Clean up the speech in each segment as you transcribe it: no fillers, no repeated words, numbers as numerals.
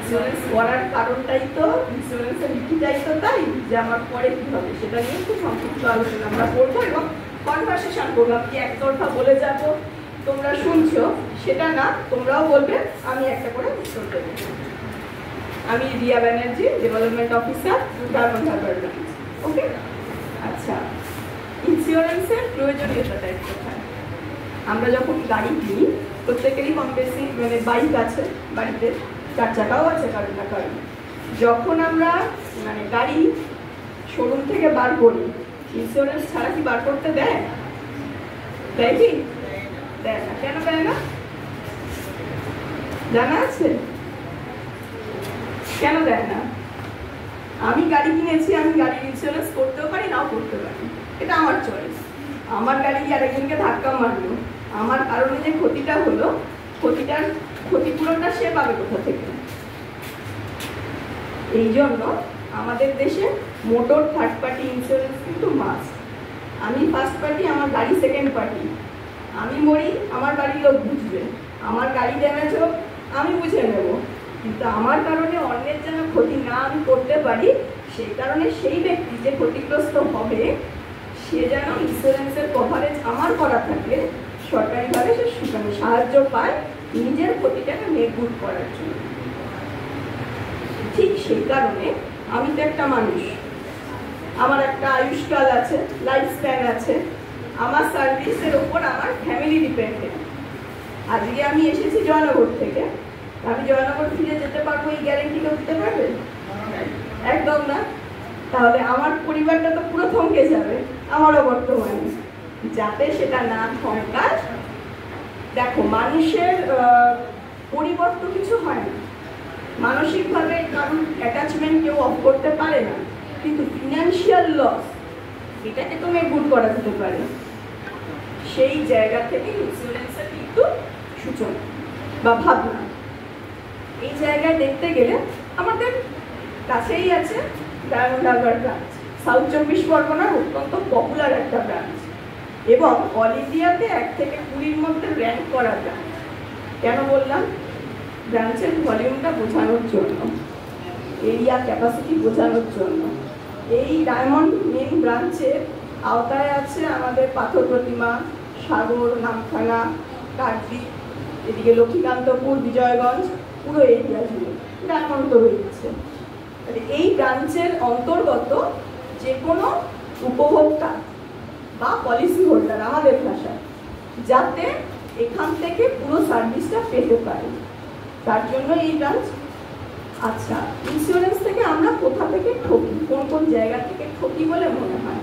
Insurance করার কারণটাই তো, ইন্স্যুরেন্সের নীতিটাই তো তাই যে আমার পরে কি হবে সেটা নিয়ে একটু সংক্ষিপ্ত আলোচনা আমরা করবো এবং কনভারসেশন করবো। কি একতরফা বলে যাবো তোমরা শুনছো সেটা না, তোমরাও বলবে, আমি একটা করে উত্তর দেবো। আমি Riya Banerjee, development officer, Diamond Harbour branch. Okay, আচ্ছা, ইন্স্যুরেন্সের প্রয়োজনীয়তাটা কোথায়? আমরা যখন গাড়ি কিনি, প্রত্যেকেরই কম বেশি মানে বাইক আছে বাড়িতে, 4 চাকাও আছে কারণ না কারণ। যখন আমরা মানে গাড়ি শোরুম থেকে বার করি, ইন্স্যুরেন্স ছাড়া কি বার করতে দেয়? দেয় কি? দেয় না। কেন দেয় না জানা আছে? কেন দেয় না? আমি গাড়ি কিনেছি, আমি গাড়ির ইন্স্যুরেন্স করতেও পারি, নাও করতে পারি, এটা আমার চয়েস। আমার গাড়ি আরেকজনকে ধাক্কা মারলো, আমার কারণে যে ক্ষতিটা হলো, ক্ষতিপূরণটা সে পাবে কোথা থেকে? এই জন্য আমাদের দেশে মোটর থার্ড পার্টি ইন্স্যুরেন্স কিন্তু মাস্ট। আমি ফার্স্ট পার্টি, আমার গাড়ি সেকেন্ড পার্টি। আমি মরি, আমার বাড়ির লোক বুঝবে, আমার গাড়ি ড্যামেজ হোক আমি বুঝে নেব, কিন্তু আমার কারণে অন্যের যেন ক্ষতি না আমি করতে পারি, সেই কারণে সেই ব্যক্তি যে ক্ষতিগ্রস্ত হবে সে যেন ইন্স্যুরেন্সের কভারেজ আমার করা থাকে, সরকারিভাবে সে সাহায্য পায় নিজের ক্ষতিটাকে মেকগুড করার জন্য। ঠিক সেই কারণে আমি তো একটা মানুষ, আমার একটা আয়ুষ্কাল আছে, লাইফ স্প্যান আছে, আমার সার্ভিসের ওপর আমার ফ্যামিলি ডিপেন্ডেন্ট। আজকে আমি এসেছি জয়নগর থেকে, আমি জয়নগর ফিরে যেতে পারবো এই গ্যারেন্টি কেউ দিতে পারবে? একদম না। তাহলে আমার পরিবারটা তো পুরো থমকে যাবে, আমারও বর্তমানে, যাতে সেটা না থমকায়। দেখো, মানুষের পরিবর্তন কিছু হয় না, মানসিকভাবে কারণ অ্যাটাচমেন্ট কেউ অফ করতে পারে না, কিন্তু ফিনান্সিয়াল লস এটাকে তো মেকগুড করা যেতে পারে। সেই জায়গা থেকে ইন্স্যুরেন্সের কিন্তু সূচনা বা ভাবনা। এই জায়গায় দেখতে গেলে আমাদের কাছেই আছে ডায়মন্ড হারবার ব্রাঞ্চ, সাউথ 24 পরগনার অত্যন্ত পপুলার একটা ব্রাঞ্চ এবং অল ইন্ডিয়াতে 1 থেকে 20-র মধ্যে র্যাঙ্ক করা ব্রাঞ্চ। কেন বললাম? ব্রাঞ্চের ভলিউমটা বোঝানোর জন্য, এরিয়া ক্যাপাসিটি বোঝানোর জন্য। এই ডায়মন্ড মেন ব্রাঞ্চের আওতায় আছে আমাদের পাথর প্রতিমা, সাগর, নামখানা, কাকদ্বীপ, এদিকে লক্ষ্মীকান্তপুর, বিজয়গঞ্জ, পুরো এরিয়া জুড়ে ডায়মন্ড তো রয়েছে। এই ব্রাঞ্চের অন্তর্গত যে কোনো উপভোক্তা বা পলিসি হোল্ডার আমাদের ভাষায় যাতে এখান থেকে পুরো সার্ভিসটা পেতে পারে, তার জন্য এই ব্রাঞ্চ। আচ্ছা, ইন্স্যুরেন্স থেকে আমরা কোথা থেকে ঠকি, কোন কোন জায়গা থেকে ঠকি বলে মনে হয়?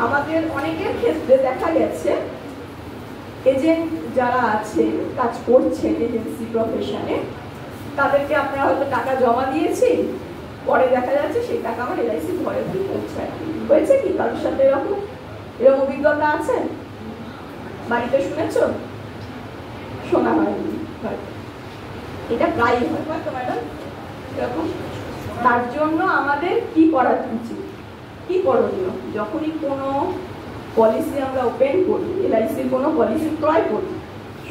আমাদের অনেকের ক্ষেত্রে দেখা গেছে এজেন্ট যারা আছেন, কাজ করছেন এজেন্সি প্রফেশনে, তাদেরকে আপনারা হয়তো টাকা জমা দিয়েছি, পরে দেখা যাচ্ছে সেই টাকা আমার এলআইসি ঘরে দিয়ে পৌঁছায়। হয়েছে কি কারোর সাথে এরকম অভিজ্ঞতা আছে? বাড়িতে শুনেছ? শোনা হয়নি, এটা প্রায়ই হয় তো ম্যাডাম এরকম। তার জন্য আমাদের কি করা উচিত, কি করণীয়? যখনই কোনো পলিসি আমরা ওপেন করি, এলআইসির কোনো পলিসি ক্রয় করি,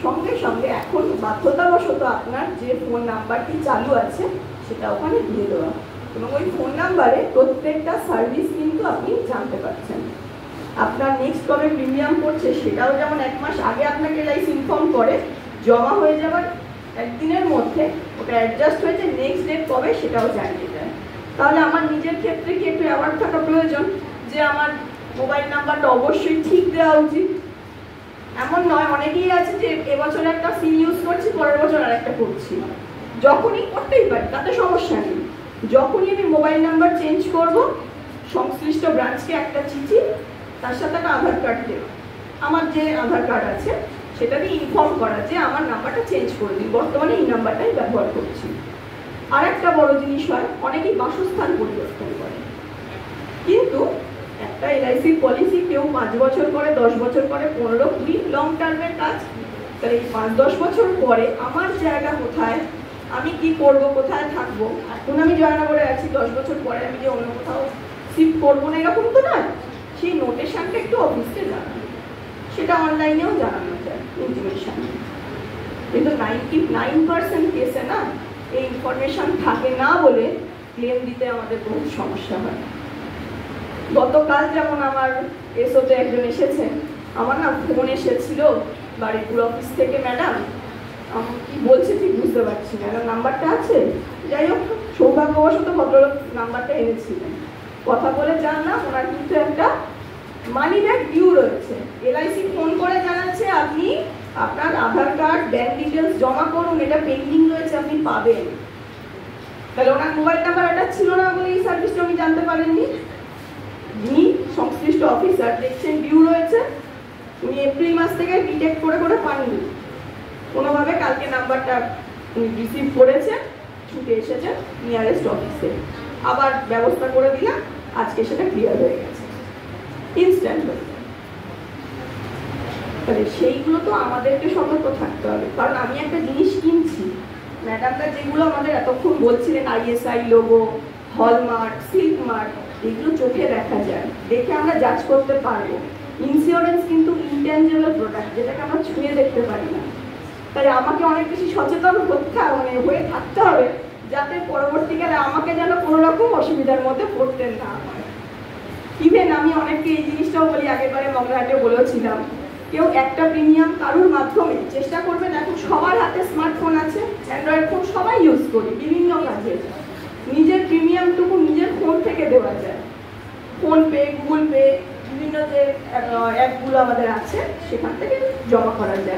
সঙ্গে সঙ্গে এখন বাধ্যতাবশত আপনার যে ফোন নাম্বারটি চালু আছে সেটা ওখানে দিয়ে দেওয়া, এবং ওই ফোন নাম্বারে প্রত্যেকটা সার্ভিস কিন্তু আপনি জানতে পারছেন। আপনার নেক্সট কবে প্রিমিয়াম পড়ছে সেটাও যেমন 1 মাস আগে আপনাকে এলআইসি ইনফর্ম করে, জমা হয়ে যাবার 1 দিনের মধ্যে ওটা অ্যাডজাস্ট হয়েছে, নেক্সট ডেট কবে সেটাও জানিয়ে দেয়। তাহলে আমার নিজের ক্ষেত্রে কি একটু অ্যাওয়ার্ড থাকা প্রয়োজন যে আমার মোবাইল নাম্বারটা অবশ্যই ঠিক দেওয়া উচিত। এমন নয়, অনেকেই আছে যে এবছর একটা সিম ইউজ করছি, পরের বছর আর একটা করছি, যখনই করতেই পারি, তাতে সমস্যা নেই। যখনই আমি মোবাইল নাম্বার চেঞ্জ করব, সংশ্লিষ্ট ব্রাঞ্চকে একটা চিঠি, তার সাথে একটা আধার কার্ড দেব, আমার যে আধার কার্ড আছে সেটা দিয়ে ইনফর্ম করা যে আমার নাম্বারটা চেঞ্জ করে দিন, বর্তমানে এই নাম্বারটাই ব্যবহার করছি। আর একটা বড় জিনিস হয়, অনেকেই বাসস্থান পরিবর্তন করে, কিন্তু একটা এলআইসির পলিসি কেউ 5 বছর করে, 10 বছর করে, 15, 20 লং টার্মের কাজ। তাহলে এই 5-10 বছর পরে আমার জায়গা কোথায়, আমি কি করব, কোথায় থাকবো? এখন আমি জয়নগরে আছি, 10 বছর পরে আমি যে অন্য কোথাও শিফট করবো না এরকম তো নয়। সেই নোটেশনটা একটু অফিসে জানানো, সেটা অনলাইনেও জানানো যায় ইনফরমেশন, কিন্তু 99% কেসে না এই ইনফরমেশন থাকে না বলে ক্লেম দিতে আমাদের বহু সমস্যা হয়। গতকাল যেমন আমার এসওতে একজন এসেছেন, আমার না ফোন এসেছিল বাড়িপুর অফিস থেকে, ম্যাডাম আমি কি বলছে ঠিক বুঝতে পারছি না, নাম্বারটা আছে, যাই হোক সৌভাগ্যবশত ভদ্রলোক নাম্বারটা এনেছিলেন। কথা বলে জানলাম ওনার কিন্তু একটা মানি ব্যাগ ডিউ রয়েছে। এলআইসি ফোন করে জানাচ্ছে আপনি আপনার আধার কার্ড ব্যাংক ডিটেলস জমা করুন, এটা পেন্ডিং রয়েছে, আপনি পাবেন। তাহলে ওনার মোবাইল নাম্বার এটা ছিল না বলে এই সার্ভিসটা উনি জানতে পারেননি। যিনি সংশ্লিষ্ট অফিসার দেখছেন ডিউ রয়েছে, উনি এপ্রিল মাস থেকে ডিটেক্ট করে করে পাননি, কোনোভাবে কালকে নাম্বারটা উনি রিসিভ করেছেন, ছুটে এসেছেন নিয়ারেস্ট অফিসে, আবার ব্যবস্থা করে দিলাম, আজকে সেটা ক্লিয়ার হয়ে গেছে ইনস্ট্যান্ট হয়ে। তাহলে সেইগুলো তো আমাদেরকে সতর্ক থাকতে হবে, কারণ আমি একটা জিনিস কিনছি, ম্যাডামরা যেগুলো আমাদের এতক্ষণ বলছিলেন ISI logo, hallmark, silk mark, এগুলো চোখে দেখা যায়, দেখে আমরা জাজ করতে পারবো। ইন্স্যুরেন্স কিন্তু ইনট্যাঞ্জেবল প্রোডাক্ট, যেটাকে আমরা ছুঁয়ে দেখতে পারি না। তাই আমাকে অনেক বেশি সচেতন হয়ে থাকতে হবে, যাতে পরবর্তীকালে আমাকে যেন কোনো রকম অসুবিধার মধ্যে পড়তে না হয়। ইভেন আমি অনেককে এই জিনিসটাও বলি, আগেরবারে মগরাহাটে বলেছিলাম, কেউ একটা প্রিমিয়াম কারুর মাধ্যমে চেষ্টা করবেন, এখন সবার হাতে স্মার্টফোন আছে, অ্যান্ড্রয়েড ফোন সবাই ইউজ করি বিভিন্ন কাজে, নিজের প্রিমিয়ামটুকু নিজের ফোন থেকে দেওয়া যায়। ফোনপে, গুগল পে, বিভিন্ন যে অ্যাপগুলো আমাদের আছে সেখান থেকে জমা করা যায়।